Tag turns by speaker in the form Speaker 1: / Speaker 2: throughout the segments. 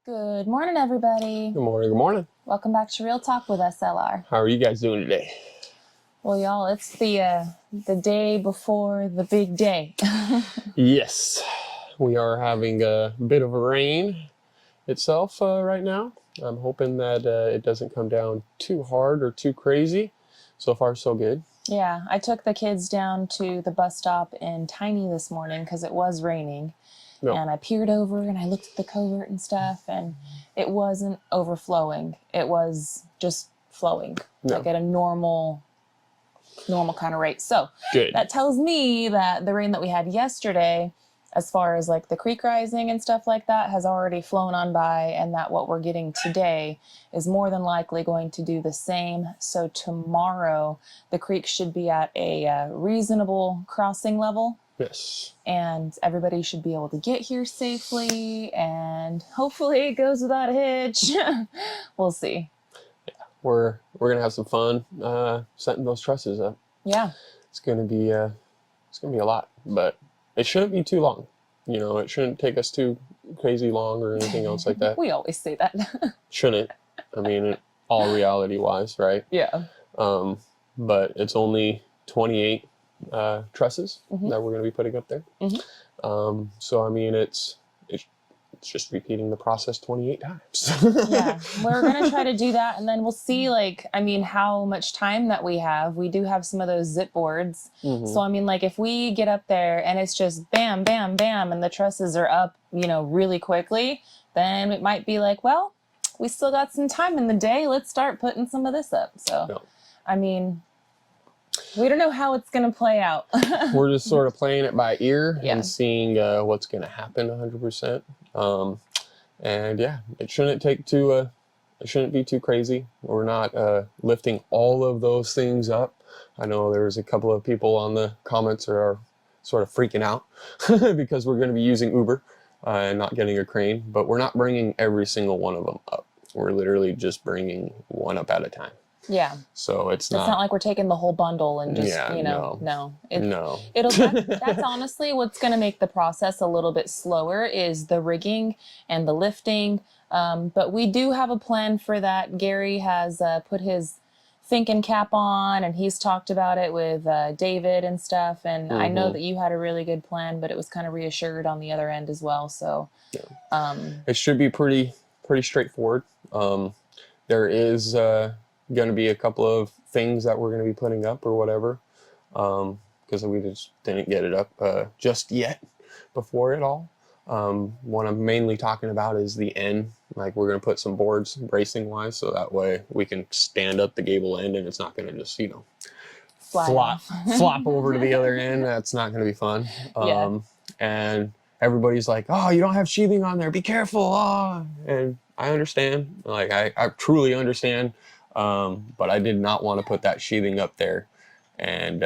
Speaker 1: Good morning, everybody.
Speaker 2: Good morning, good morning.
Speaker 1: Welcome back to Real Talk with SLR.
Speaker 2: How are you guys doing today?
Speaker 1: Well, y'all, it's the day before the big day.
Speaker 2: Yes, we are having a bit of a rain itself right now. I'm hoping that it doesn't come down too hard or too crazy. So far, so good.
Speaker 1: Yeah, I took the kids down to the bus stop in Tiny this morning because it was raining.
Speaker 2: No.
Speaker 1: And I peered over and I looked at the covert and stuff, and it wasn't overflowing. It was just flowing, like at a normal kind of rate. So
Speaker 2: Good.
Speaker 1: That tells me that the rain that we had yesterday, as far as like the creek rising and stuff like that, has already flown on by, and that what we're getting today is more than likely going to do the same. So tomorrow the creek should be at a reasonable crossing level.
Speaker 2: Yes.
Speaker 1: And everybody should be able to get here safely, and hopefully it goes without a hitch. We'll see.
Speaker 2: Yeah, we're gonna have some fun setting those trusses up.
Speaker 1: Yeah.
Speaker 2: It's gonna be a lot, but it shouldn't be too long. You know, it shouldn't take us too crazy long or anything else like that.
Speaker 1: We always say that.
Speaker 2: Shouldn't. I mean, all reality wise, right?
Speaker 1: Yeah.
Speaker 2: But it's only 28 trusses that we're going to be putting up there. So I mean, it's just repeating the process 28 times.
Speaker 1: Yeah, we're gonna try to do that, and then we'll see, like, I mean, how much time that we have. We do have some of those zip boards. So I mean, like, if we get up there and it's just bam, bam, bam, and the trusses are up, you know, really quickly, then it might be like, well, we still got some time in the day. Let's start putting some of this up. So, I mean, we don't know how it's going to play out.
Speaker 2: We're just sort of playing it by ear and seeing what's going to happen 100%. And yeah, it shouldn't be too crazy. We're not lifting all of those things up. I know there's a couple of people on the comments that are sort of freaking out because we're going to be using Uber and not getting a crane, but we're not bringing every single one of them up. We're literally just bringing one up at a time.
Speaker 1: Yeah.
Speaker 2: So it's
Speaker 1: not like we're taking the whole bundle and just, That's honestly what's going to make the process a little bit slower is the rigging and the lifting. But we do have a plan for that. Gary has put his thinking cap on, and he's talked about it with David and stuff. And I know that you had a really good plan, but it was kind of reassured on the other end as well. So
Speaker 2: it should be pretty straightforward. There is going to be a couple of things that we're going to be putting up or whatever, because we just didn't get it up just yet before it all. What I'm mainly talking about is the end. Like, we're going to put some boards bracing wise, so that way we can stand up the gable end and it's not going to just, you know, flop over to the other end. That's not going to be fun. And everybody's like, oh, you don't have sheathing on there, be careful. And I understand, like, I truly understand. But I did not want to put that sheathing up there and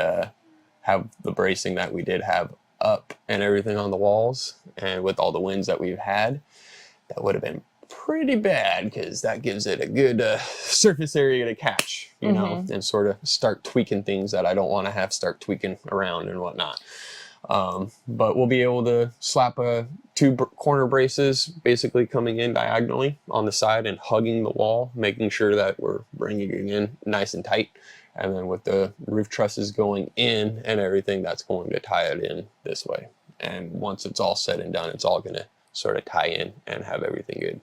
Speaker 2: have the bracing that we did have up and everything on the walls, and with all the winds that we've had, that would have been pretty bad, because that gives it a good surface area to catch, you know, and sort of start tweaking things that I don't want to have start tweaking around and whatnot. But we'll be able to slap two corner braces basically coming in diagonally on the side and hugging the wall, making sure that we're bringing it in nice and tight. And then with the roof trusses going in and everything, that's going to tie it in this way. And once it's all said and done, it's all going to sort of tie in and have everything good.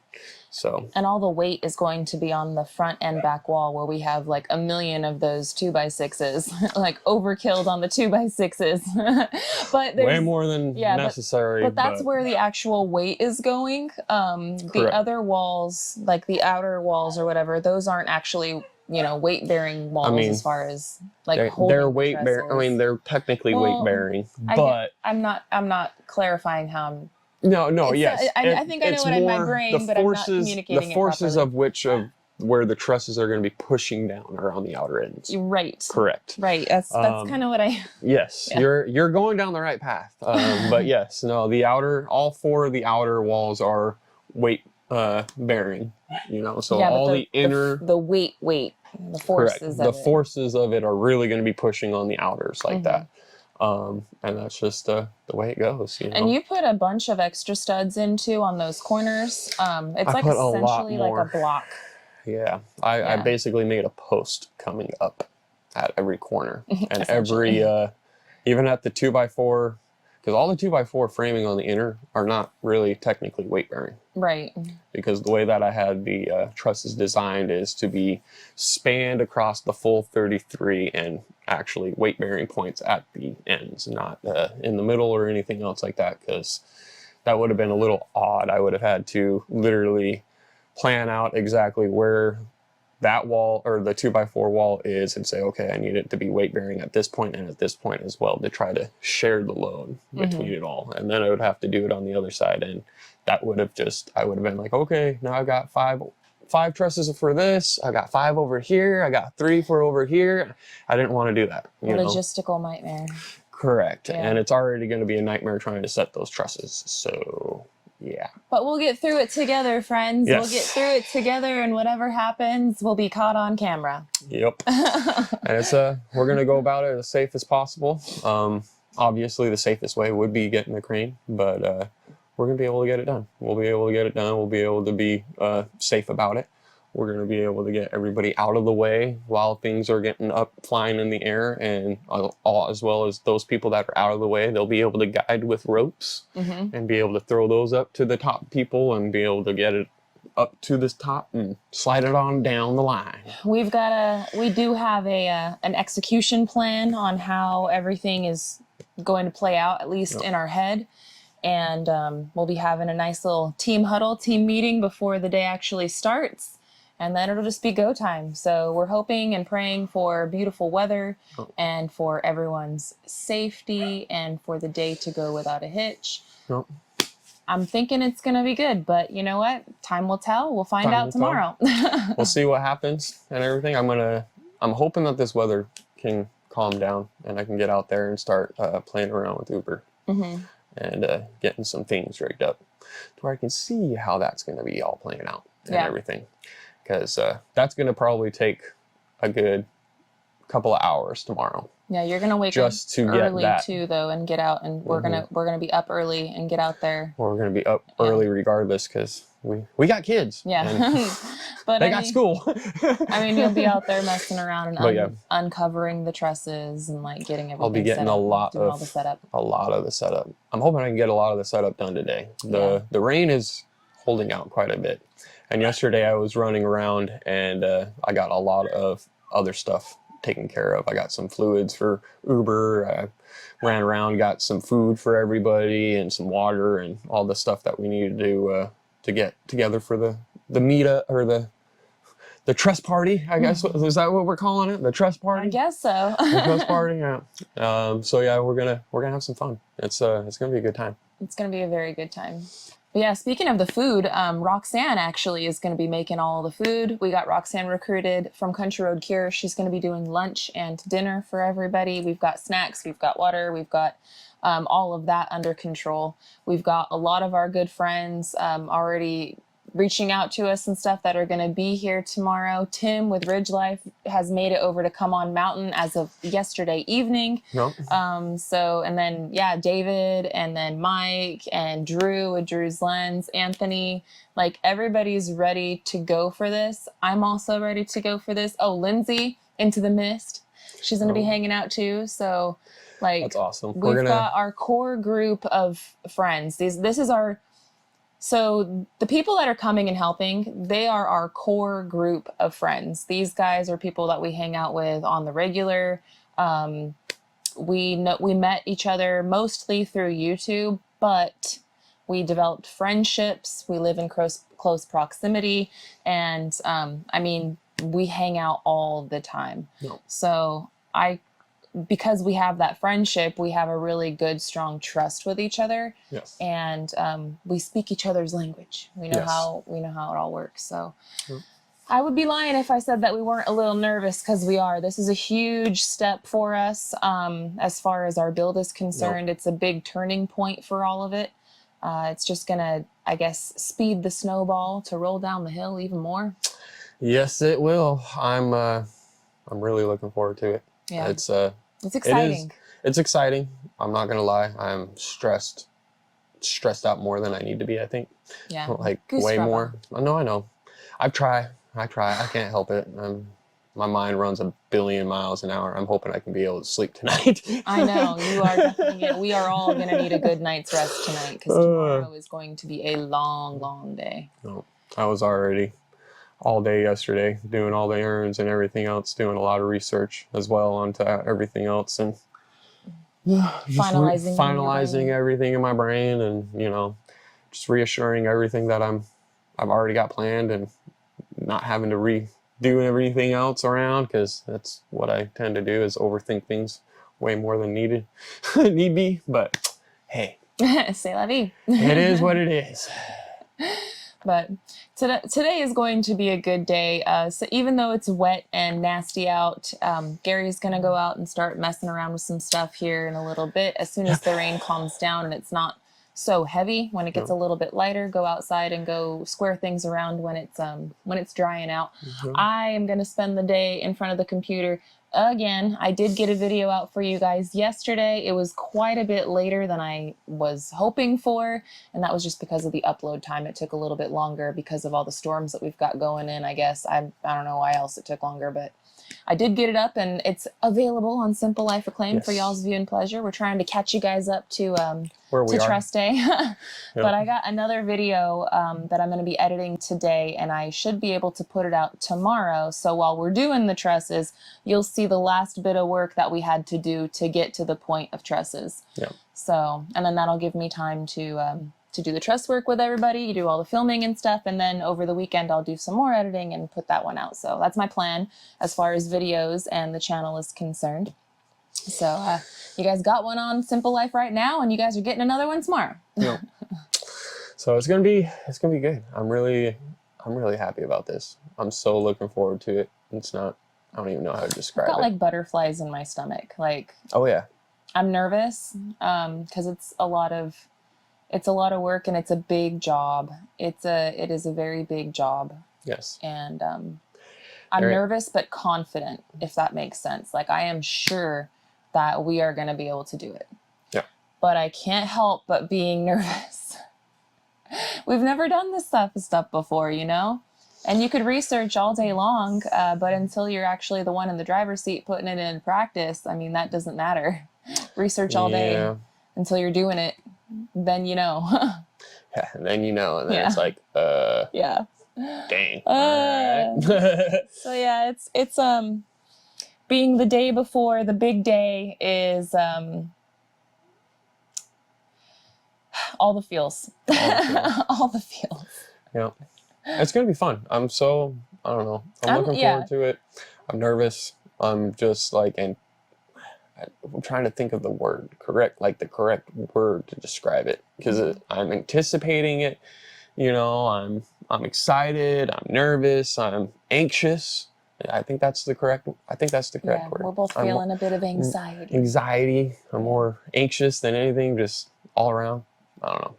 Speaker 2: So, and
Speaker 1: all the weight is going to be on the front and back wall, where we have like a million of those 2x6s, like overkilled on the 2x6s. But there's
Speaker 2: way more than necessary.
Speaker 1: But that's where the actual weight is going. The other walls, like the outer walls or whatever, those aren't actually, you know, weight bearing walls. I mean, as far as like
Speaker 2: they're weight bearing. I mean, they're technically weight bearing, but
Speaker 1: I'm not clarifying how I'm.
Speaker 2: No, yes.
Speaker 1: I think I know it in my brain, but I'm not communicating it properly.
Speaker 2: The forces of where the trusses are going to be pushing down are on the outer ends.
Speaker 1: Right.
Speaker 2: Correct.
Speaker 1: Right. That's kind of what I.
Speaker 2: Yes, you're going down the right path. But yes, no, all four of the outer walls are weight bearing. You know, so all the inner
Speaker 1: the weight, the forces.
Speaker 2: Correct. The forces of it are really going to be pushing on the outers like that. And that's just the way it goes, you know.
Speaker 1: And you put a bunch of extra studs into on those corners. It's
Speaker 2: I
Speaker 1: like
Speaker 2: put a lot
Speaker 1: essentially like
Speaker 2: more.
Speaker 1: a block.
Speaker 2: Yeah, I basically made a post coming up at every corner and every even at the 2x4, because all the 2x4 framing on the inner are not really technically weight bearing.
Speaker 1: Right.
Speaker 2: Because the way that I had the trusses designed is to be spanned across the full 33 and actually weight bearing points at the ends, not in the middle or anything else like that, because that would have been a little odd. I would have had to literally plan out exactly where that wall or the 2x4 wall is and say, okay, I need it to be weight bearing at this point and at this point as well, to try to share the load between it all. And then I would have to do it on the other side. And that would have I would have been like, okay, now I got five trusses for this. I got 5 over here. I got 3 for over here. I didn't want to do that. You know?
Speaker 1: Logistical nightmare.
Speaker 2: Correct.
Speaker 1: Yeah.
Speaker 2: And it's already going to be a nightmare trying to set those trusses. So yeah.
Speaker 1: But we'll get through it together, friends.
Speaker 2: Yes.
Speaker 1: We'll get through it together, and whatever happens, we'll be caught on camera.
Speaker 2: Yep. And it's we're gonna go about it as safe as possible. Obviously, the safest way would be getting a crane, but we're gonna be able to get it done. We'll be able to get it done. We'll be able to be safe about it. We're going to be able to get everybody out of the way while things are getting up, flying in the air, and as well as those people that are out of the way, they'll be able to guide with ropes and be able to throw those up to the top people and be able to get it up to this top and slide it on down the line.
Speaker 1: We do have an execution plan on how everything is going to play out, at least in our head. And we'll be having a nice little team huddle, team meeting before the day actually starts. And then it'll just be go time. So we're hoping and praying for beautiful weather and for everyone's safety and for the day to go without a hitch. I'm thinking it's going to be good, but you know what? Time will tell. We'll find out tomorrow.
Speaker 2: We'll see what happens and everything. I'm hoping that this weather can calm down and I can get out there and start playing around with Uber and getting some things rigged up to where I can see how that's going to be all playing out and everything. Because that's going to probably take a good couple of hours tomorrow. Yeah, you're gonna wake up early too, though, and get out. And we're gonna be up early and get out there. Well, we're gonna be up early regardless, because we got kids. Yeah, but they got school. I mean, you'll be out there messing around and uncovering the trusses and like getting everything. I'll be getting a lot of the setup. I'm hoping I can get a lot of the setup done today. The rain is holding out quite a bit. And yesterday I was running around and I got a lot of other stuff taken care of. I got some fluids for Uber. I ran around, got some food for everybody and some water and all the stuff that we needed to get together for the meetup or the truss party, I guess. Is that what we're calling it? The truss party? I guess so. The truss party, yeah. So yeah, we're gonna have some fun. It's gonna be a good time. It's gonna be a very good time. But yeah, speaking of the food, Roxanne actually is going to be making all the food. We got Roxanne recruited from Country Road Cure. She's going to be doing lunch and dinner for everybody. We've got snacks, we've got water, we've got all of that under control. We've got a lot of our good friends already reaching out to us and stuff that are going to be here tomorrow. Tim with Ridge Life has made it over to come on mountain as of yesterday evening. Nope. And then, David and then Mike and Drew with Drew's Lens, Anthony, like everybody's ready to go for this. I'm also ready to go for this. Oh, Lindsay, Into the Mist. She's going to be hanging out too. So like, that's awesome. We've got our core group of friends. So the people that are coming and helping, they are our core group of friends. These guys are people that we hang out with on the regular. We met each other mostly through YouTube, but we developed friendships. We live in close proximity, and we hang out all the time. No. So because we have that friendship, we have a really good, strong trust with each other. Yes. And we speak each other's language. We know how it all works. So I would be lying if I said that we weren't a little nervous, because we are. This is a huge step for us as far as our build is concerned. It's a big turning point for all of it. It's just gonna, I guess, speed the snowball to roll down the hill even more. Yes, it will. I'm really looking forward to it. Yeah. It's exciting. It's exciting. I'm not gonna lie. I'm stressed out more than I need to be, I think.
Speaker 1: Yeah.
Speaker 2: Like
Speaker 1: Goose
Speaker 2: way
Speaker 1: rubber.
Speaker 2: more. I know. I try. I can't help it. My mind runs a billion miles an hour. I'm hoping I can be able to sleep tonight.
Speaker 1: I know. You are definitely, we are all going to need a good night's rest tonight because tomorrow is going to be a long, long day.
Speaker 2: No, I was already all day yesterday doing all the errands and everything else, doing a lot of research as well onto everything else, and finalizing everything in my brain, and just reassuring everything that I've already got planned, and not having to redo everything else around, because that's what I tend to do, is overthink things way more than need be. But hey,
Speaker 1: c'est la vie.
Speaker 2: It is what it is.
Speaker 1: But today is going to be a good day. So even though it's wet and nasty out, Gary's going to go out and start messing around with some stuff here in a little bit. As soon as the rain calms down and it's not so heavy, when it gets a little bit lighter, go outside and go square things around when it's drying out. I am going to spend the day in front of the computer. Again, I did get a video out for you guys yesterday. It was quite a bit later than I was hoping for, and that was just because of the upload time. It took a little bit longer because of all the storms that we've got going in, I guess. I don't know why else it took longer, but I did get it up, and it's available on Simple Life Reclaimed for y'all's viewing pleasure. We're trying to catch you guys up to Trust Day. But I got another video that I'm going to be editing today, and I should be able to put it out tomorrow. So while we're doing the trusses, you'll see the last bit of work that we had to do to get to the point of trusses. So, and then that'll give me time to do the truss work with everybody, you do all the filming and stuff, and then over the weekend I'll do some more editing and put that one out. So that's my plan as far as videos and the channel is concerned. So you guys got one on Simple Life right now, and you guys are getting another one tomorrow.
Speaker 2: So it's gonna be good. I'm really happy about this. I'm so looking forward to it. I don't even know how to describe it.
Speaker 1: I've got like butterflies in my stomach. Like,
Speaker 2: oh yeah,
Speaker 1: I'm nervous because it's a lot of work, and it's a big job. It is a very big job.
Speaker 2: Yes.
Speaker 1: And I'm nervous but confident, if that makes sense. Like, I am sure that we are going to be able to do it.
Speaker 2: Yeah.
Speaker 1: But I can't help but being nervous. We've never done this stuff before, And you could research all day long, but until you're actually the one in the driver's seat putting it in practice, I mean, that doesn't matter. Research all day until you're doing it. Then
Speaker 2: Yeah, and then and then it's like,
Speaker 1: yeah.
Speaker 2: Dang. All right.
Speaker 1: So yeah, it's being the day before the big day is all the feels. All the feels.
Speaker 2: Yeah. It's gonna be fun. I don't know. I'm looking forward to it. I'm nervous. I'm just like, and I'm trying to think of the correct word to describe it, because I'm anticipating it. I'm excited. I'm nervous. I'm anxious. I think that's the correct word.
Speaker 1: We're both feeling a bit of anxiety.
Speaker 2: I'm more anxious than anything, just all around. I don't know.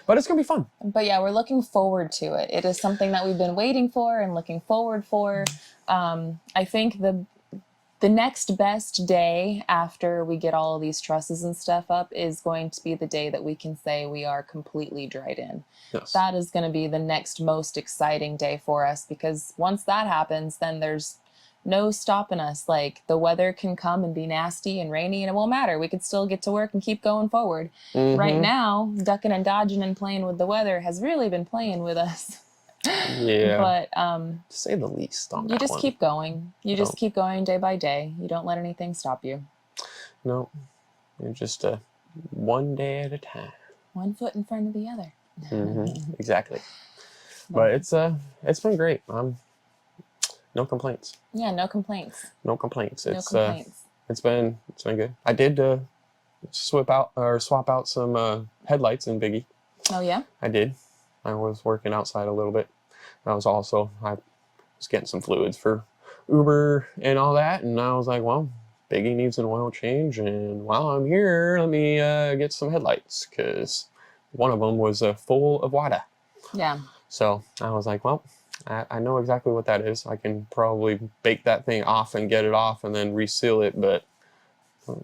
Speaker 2: But it's going to be fun.
Speaker 1: But yeah, we're looking forward to it. It is something that we've been waiting for and looking forward for. I think the next best day after we get all of these trusses and stuff up is going to be the day that we can say we are completely dried in.
Speaker 2: Yes.
Speaker 1: That is going to be the next most exciting day for us, because once that happens, then there's no stopping us. Like, the weather can come and be nasty and rainy, and it won't matter. We could still get to work and keep going forward. Right now, ducking and dodging and playing with the weather has really been playing with us.
Speaker 2: Yeah.
Speaker 1: But
Speaker 2: to say the least on that
Speaker 1: you just
Speaker 2: one.
Speaker 1: keep going. You just keep going day by day. You don't let anything stop you.
Speaker 2: No. You're just one day at a time.
Speaker 1: One foot in front of the other.
Speaker 2: Exactly. But it's been great. No complaints.
Speaker 1: Yeah, no complaints.
Speaker 2: No complaints.
Speaker 1: No complaints.
Speaker 2: It's been good. I did swap out some headlights in Biggie.
Speaker 1: Oh yeah?
Speaker 2: I did. I was working outside a little bit. I was getting some fluids for Uber and all that, and I was like, well, Biggie needs an oil change, and while I'm here, let me get some headlights, because one of them was full of water.
Speaker 1: Yeah.
Speaker 2: So I was like, well, I know exactly what that is. I can probably bake that thing off and get it off and then reseal it, but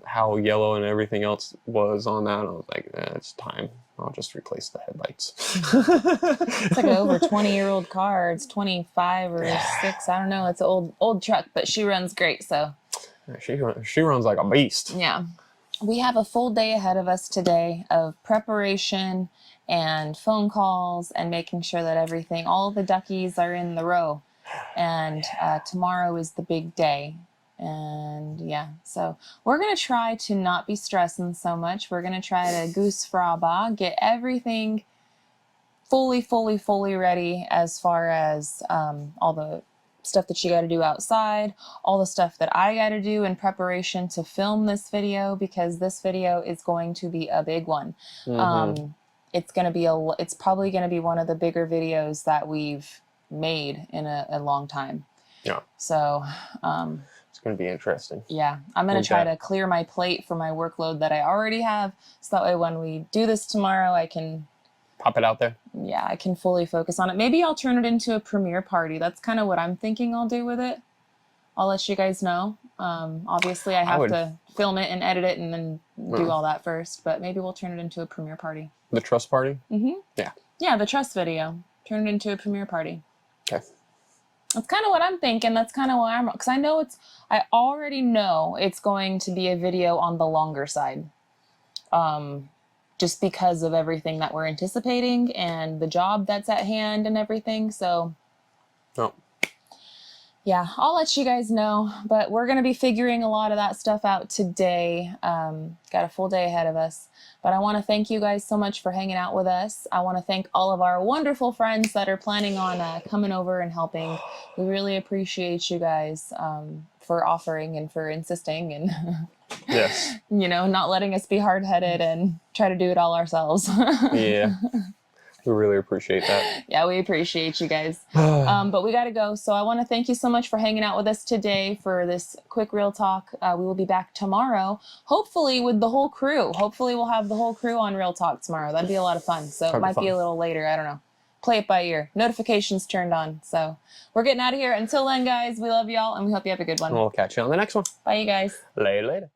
Speaker 2: how yellow and everything else was on that. I was like, it's time. I'll just replace the headlights.
Speaker 1: It's like an over 20-year-old car. It's 25 or 6. I don't know. It's an old truck, but she runs great. So
Speaker 2: she runs like a beast.
Speaker 1: yeah. We have a full day ahead of us today of preparation and phone calls and making sure that all of the duckies are in the row. And tomorrow is the big day. And yeah, so we're going to try to not be stressing so much. We're going to try to goose fraba, get everything fully ready as far as all the stuff that you got to do outside, all the stuff that I got to do in preparation to film this video, because this video is going to be a big one. It's probably going to be one of the bigger videos that we've made in a long time.
Speaker 2: Yeah.
Speaker 1: So,
Speaker 2: it's going to be interesting.
Speaker 1: Yeah. I'm going to try to clear my plate for my workload that I already have. So that way when we do this tomorrow, I can
Speaker 2: pop it out there.
Speaker 1: Yeah, I can fully focus on it. Maybe I'll turn it into a premiere party. That's kind of what I'm thinking I'll do with it. I'll let you guys know. Obviously, I have to film it and edit it and then do all that first. But maybe we'll turn it into a premiere party.
Speaker 2: The trust party?
Speaker 1: Yeah. Yeah, the trust video. Turn it into a premiere party.
Speaker 2: Okay.
Speaker 1: That's kind of what I'm thinking. That's kind of why because I already know it's going to be a video on the longer side. Just because of everything that we're anticipating and the job that's at hand and everything. So, yeah, I'll let you guys know. But we're going to be figuring a lot of that stuff out today. Got a full day ahead of us. But I want to thank you guys so much for hanging out with us. I want to thank all of our wonderful friends that are planning on coming over and helping. We really appreciate you guys for offering and for insisting and
Speaker 2: yes,
Speaker 1: not letting us be hard-headed and try to do it all ourselves.
Speaker 2: Yeah, we really appreciate that.
Speaker 1: Yeah, we appreciate you guys. But we got to go. So I want to thank you so much for hanging out with us today for this quick real talk. We will be back tomorrow, hopefully with the whole crew. Hopefully we'll have the whole crew on Real Talk tomorrow. That'd be a lot of fun. So it might be a little later. I don't know. Play it by ear. Notifications turned on. So we're getting out of here. Until then, guys, we love y'all and we hope you have a good one.
Speaker 2: We'll catch you on the next one.
Speaker 1: Bye, you guys.
Speaker 2: Later.